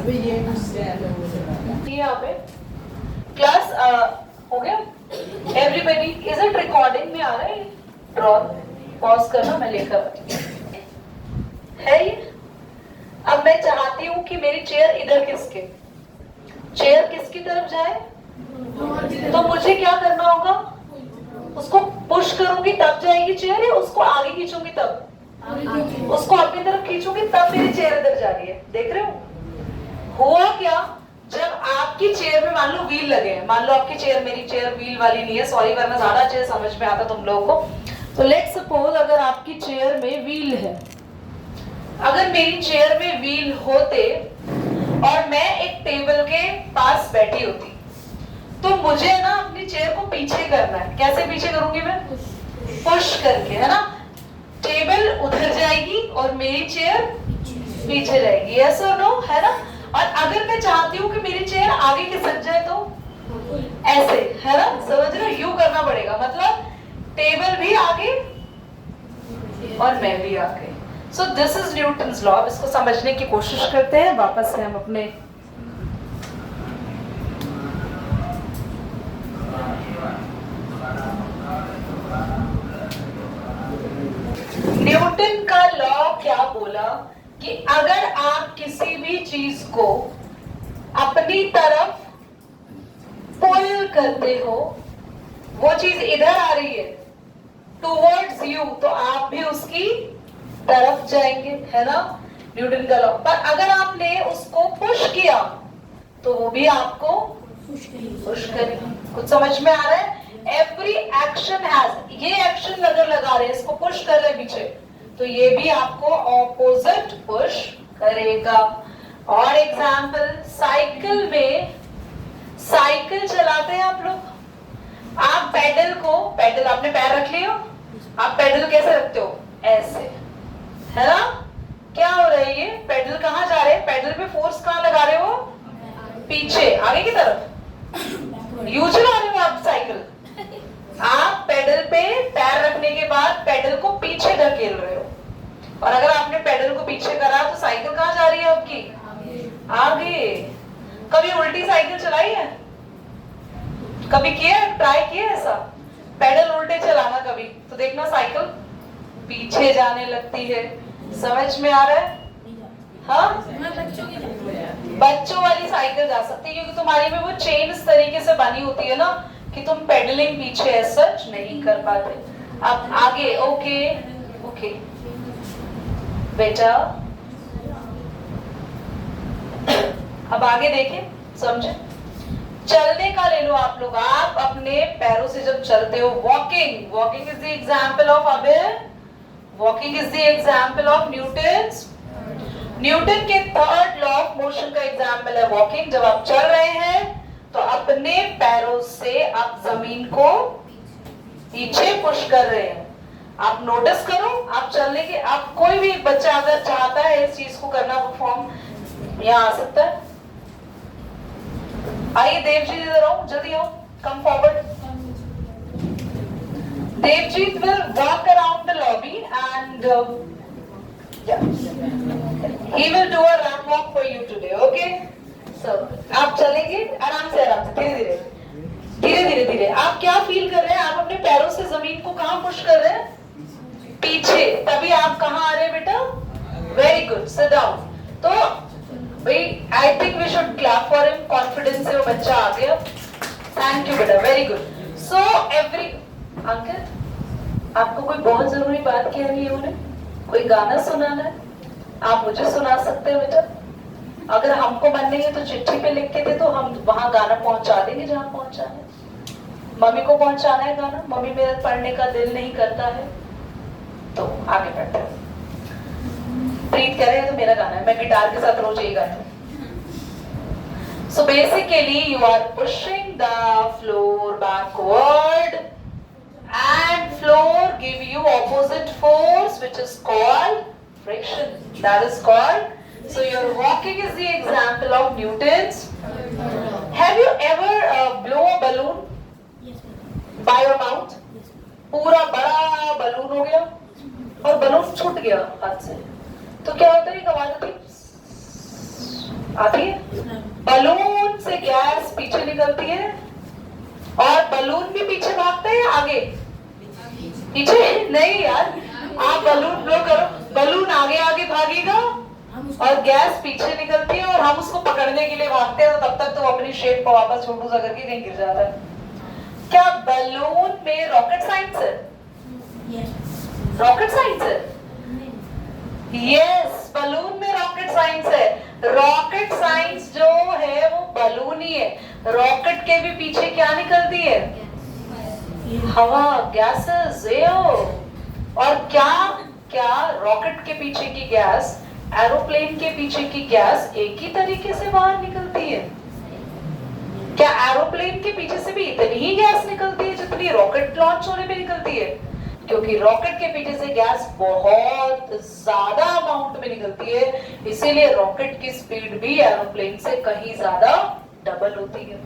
अभी ये यहाँ पे क्लास हो गया। एवरीबडी इज इट रिकॉर्डिंग में आ रहा है? ड्रॉ पॉज करना, मैं लेकर है ये। अब मैं चाहती हूँ कि मेरी चेयर इधर खिसके, चेयर किसकी तरफ जाए, तो मुझे क्या करना होगा, उसको पुश करूंगी तब जाएगी चेयर, या उसको आगे खींचूंगी तब? उसको अपनी तरफ खींचूंगी तब मेरी चेयर इधर जा रही है। देख रहे हो हुआ क्या? जब आपकी चेयर में मान लो व्हील लगे हैं, मान लो आपकी चेयर, मेरी चेयर व्हील वाली नहीं है, सॉरी, वरना ज्यादा अच्छे समझ में आता तुम लोगों को। तो लेट्स सपोज अगर आपकी चेयर में व्हील है, अगर मेरी चेयर में व्हील होते और मैं एक टेबल के पास बैठी होती, तो मुझे ना अपनी चेयर को पीछे करना है। कैसे पीछे करूंगी मैं? पुश करके, है ना। टेबल उधर जाएगी और मेरी चेयर पीछे जाएगी, यस और नो, है ना। और अगर मैं चाहती हूँ कि मेरी चेयर आगे खिसक जाए तो ऐसे, है ना, समझ रहे हो? यू करना पड़ेगा, मतलब टेबल भी आगे और मैं भी आगे। So this is Newton's law. इसको समझने की कोशिश करते हैं। वापस से हम अपने न्यूटन का लॉ क्या बोला कि अगर आप किसी भी चीज को अपनी तरफ पुल करते हो, वो चीज इधर आ रही है टूवर्ड्स यू, तो आप भी उसकी तरफ जाएंगे, है ना। न्यूटन का लॉ। पर अगर आपने उसको पुश किया तो वो भी आपको पुश करेगी। कुछ समझ में आ रहा है? एवरी एक्शन हैज, ये एक्शन अगर लगा रहे हैं, इसको पुश कर रहे पीछे, तो ये भी आपको ऑपोजिट पुश करेगा। और एग्जाम्पल, साइकिल में, साइकिल चलाते हैं आप लोग, आप पेडल को, पेडल आपने पैर रख लिया, आप पेडल कैसे रखते हो? ऐसे, है ना। क्या हो रहा है ये? पेडल कहाँ जा रहे हैं? पेडल पे फोर्स कहाँ लगा रहे हो? पीछे, आगे की तरफ। यू चला रहे हो आप साइकिल, आप पेडल पे पैर रखने के बाद पेडल को पीछे धकेल रहे हो। और अगर आपने पेडल को पीछे करा तो साइकिल कहाँ जा रही है आपकी? आगे। कभी उल्टी साइकिल चलाई है? कभी किया, ट्राई किया ऐसा? पेडल उल्टे चलाना कभी, तो देखना साइकिल पीछे जाने लगती है। समझ में आ रहा है? हाँ, बच्चों वाली साइकिल जा सकती है, क्योंकि तुम्हारी में वो चेन इस तरीके से बनी होती है ना कि तुम पेडलिंग पीछे सच नहीं कर पाते। अब आगे, ओके ओके बेटा, अब आगे देखें, समझे। चलने का ले लो आप लोग। आप अपने पैरों से जब चलते हो, walking, walking is the example of, अबे walking is the example of Newton's, Newton के थर्ड लॉ ऑफ मोशन का एग्जाम्पल है वॉकिंग। जब आप चल रहे हैं तो अपने पैरों से आप जमीन को पीछे पुश कर रहे हैं। आप नोटिस करो, आप चलने के, आप कोई भी बच्चा अगर चाहता है इस चीज को करना, परफॉर्म, यहाँ आ सकता है। आइए देवजीत, इधर आओ, जल्दी आओ, come forward. Devjit will walk around the lobby and he will do a run walk for you today, okay? So, आप चलेंगे आराम से, आराम से, धीरे धीरे, धीरे धीरे धीरे। आप क्या फील कर रहे हैं? आप अपने पैरों से जमीन को कहाँ पुश कर रहे हैं? पीछे। तभी आप कहाँ आ रहे हैं बेटा? Very good, sit down. तो भाई, I think we should clap for him. Confidence से वो बच्चा आ गया। थैंक यू बेटा, very good. So every Ankit, आपको कोई बहुत जरूरी बात कहनी है उन्हें? कोई गाना सुनाना है? आप मुझे सुना सकते हो बेटा। अगर हमको मन नहीं है तो चिट्ठी पे लिख के दे, तो हम वहां गाना पहुंचा देंगे जहां पहुंचाना है। मम्मी को पहुंचाना है गाना, मम्मी मेरा पढ़ने का दिल नहीं करता है, तो आगे बढ़ते हैं। प्रीत कह रहे हैं तो मेरा गाना है, मैं गिटार के साथ रोज यही गाती हूँ। So basically you are pushing the floor backward and floor give you opposite force, which is called friction. That is called, so your walking is the example of Newton's. Have you ever blow a balloon by your mouth? पूरा बड़ा balloon हो गया और balloon छूट गया हाथ से, तो क्या होता है? एक आवाज आती है, आती है? बलून से गैस पीछे निकलती है और बलून भी पीछे भागता है या आगे? पीछे नहीं यार, आप बलून ब्लो करो, बलून आगे आगे भागेगा और गैस पीछे निकलती है और हम उसको पकड़ने के लिए भागते हैं, तो तब तक तो अपनी शेप को वापस छोटू सा करके कहीं गिर जाता है। क्या बलून में रॉकेट साइंस है? रॉकेट साइंस है? यस, बलून में रॉकेट साइंस है। रॉकेट साइंस जो है वो बलून ही है। रॉकेट के भी पीछे क्या निकलती है? हवा, गैसेस, एयर। और क्या क्या रॉकेट के पीछे की गैस एरोप्लेन के पीछे की गैस एक ही तरीके से बाहर निकलती है? क्या एरोप्लेन के पीछे से भी इतनी ही गैस निकलती है जितनी रॉकेट लॉन्च होने पे निकलती है? क्योंकि रॉकेट के पीछे से गैस बहुत ज्यादा अमाउंट में निकलती है, इसीलिए रॉकेट की स्पीड भी एरोप्लेन से कहीं ज्यादा डबल होती है।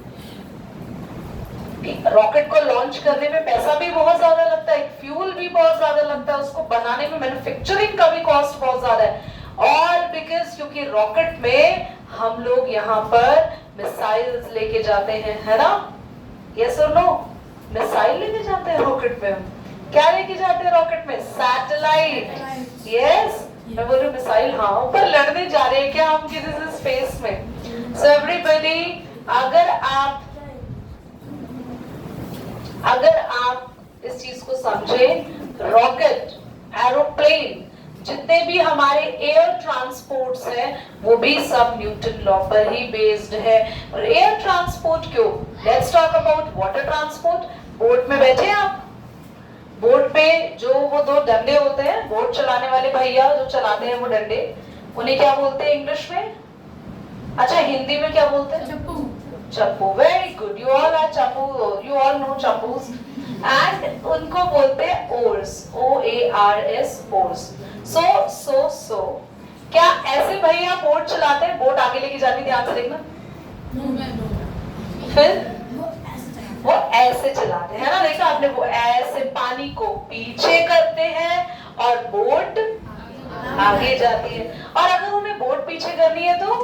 रॉकेट को लॉन्च करने में पैसा भी बहुत ज्यादा लगता है, फ्यूल भी बहुत ज्यादा लगता है, उसको बनाने में मैन्युफैक्चरिंग का भी कॉस्ट बहुत ज्यादा है। और बिकॉज क्योंकि रॉकेट में हम लोग यहाँ पर मिसाइल्स लेके जाते हैं, है ना? यस और नो? मिसाइल लेके जाते हैं रॉकेट में। हम क्या लेके जाते हैं रॉकेट में? सैटेलाइट। यस, मैं बोल रही हूँ मिसाइल, हाँ, ऊपर लड़ने जा रहे हैं क्या हम किसी स्पेस में? सो एवरीबॉडी, अगर आप इस चीज को समझे, रॉकेट, एरोप्लेन, जितने भी हमारे एयर ट्रांसपोर्ट्स हैं वो भी सब न्यूटन लॉ पर ही बेस्ड है। और एयर ट्रांसपोर्ट क्यों? Let's talk about water transport. Boat में बैठे आप, बोट पे जो वो दो डंडे होते हैं, बोट चलाने वाले भैया जो चलाते हैं वो डंडे, उन्हें क्या बोलते हैं इंग्लिश में? अच्छा, हिंदी में क्या बोलते हैं? चप्पू। चप्पू, very good, you all are चप्पू, यू ऑल नो चप्पूस। एंड उनको बोलते हैं ओर्स, OARS, ओर्स। सो क्या ऐसे भैया बोट चलाते हैं? बोट आगे लेके जाती, ध्यान से देखना। फिर वो ऐसे चलाते हैं ना, देखा आपने? वो ऐसे पानी को पीछे करते हैं और बोट आगे जाती है। और अगर उन्हें बोट पीछे करनी है तो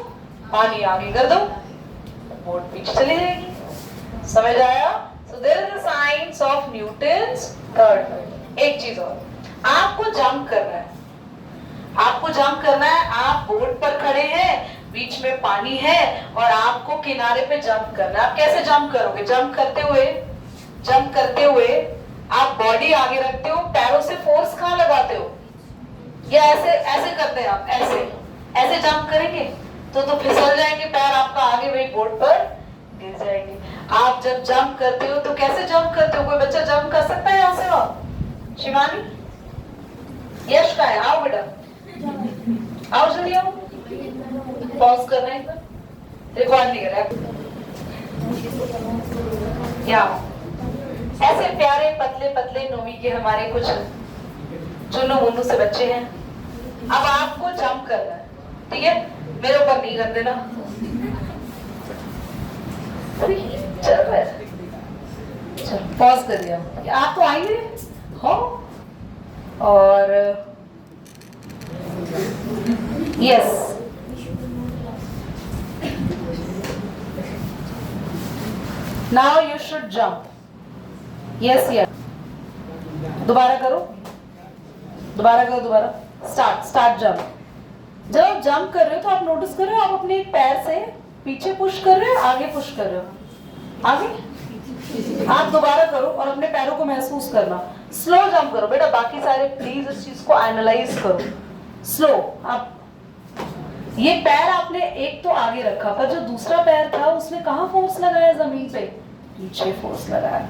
पानी आगे कर दो, बोट पीछे चली जाएगी। समझ आया? So there is the science of Newton's third law। एक चीज और, आपको जंप करना है, आपको जंप करना है। आप बोट पर खड़े हैं, बीच में पानी है और आपको किनारे पे जंप करना है। आप कैसे जंप करोगे? जंप करते हुए आप बॉडी आगे रखते हो, पैरों से फोर्स कहाँ लगाते हो? या ऐसे करते हैं आप, ऐसे जंप करेंगे तो फिसल जाएंगे पैर आपका, आगे वही बोट पर गिर जाएंगे। आप जब जंप करते हो तो कैसे जंप करते हो? कोई बच्चा जंप कर सकता है यहाँ से? और शिवानी, यश का है, आओ बेटा, आओ जल्दी आओ। पॉज कर रहे हैं, रिकॉर्ड नहीं कर रहा है। ऐसे प्यारे पतले पतले नोवी के हमारे कुछ चुन्नू मुन्नू से बच्चे हैं। अब आपको जंप करना है, ठीक है? मेरे ऊपर नहीं कर देना। चल पॉज कर दिया। आप तो आइए हो, और yes, now you should jump. Yes yes, दोबारा करो, दोबारा स्टार्ट जंप। जब आप जंप कर रहे हो तो आप नोटिस कर रहे हो आप अपने एक पैर से पीछे पुश कर रहे हो, आगे पुश कर रहे हो, आगे। आप दोबारा करो और अपने पैरों को महसूस करना। स्लो जंप करो बेटा, बाकी सारे प्लीज इस चीज को एनालाइज करो। स्लो। आप ये पैर आपने एक तो आगे रखा, पर जो दूसरा पैर था उसने कहाँ फोर्स लगाया? जमीन पे पीछे फोर्स लगाया।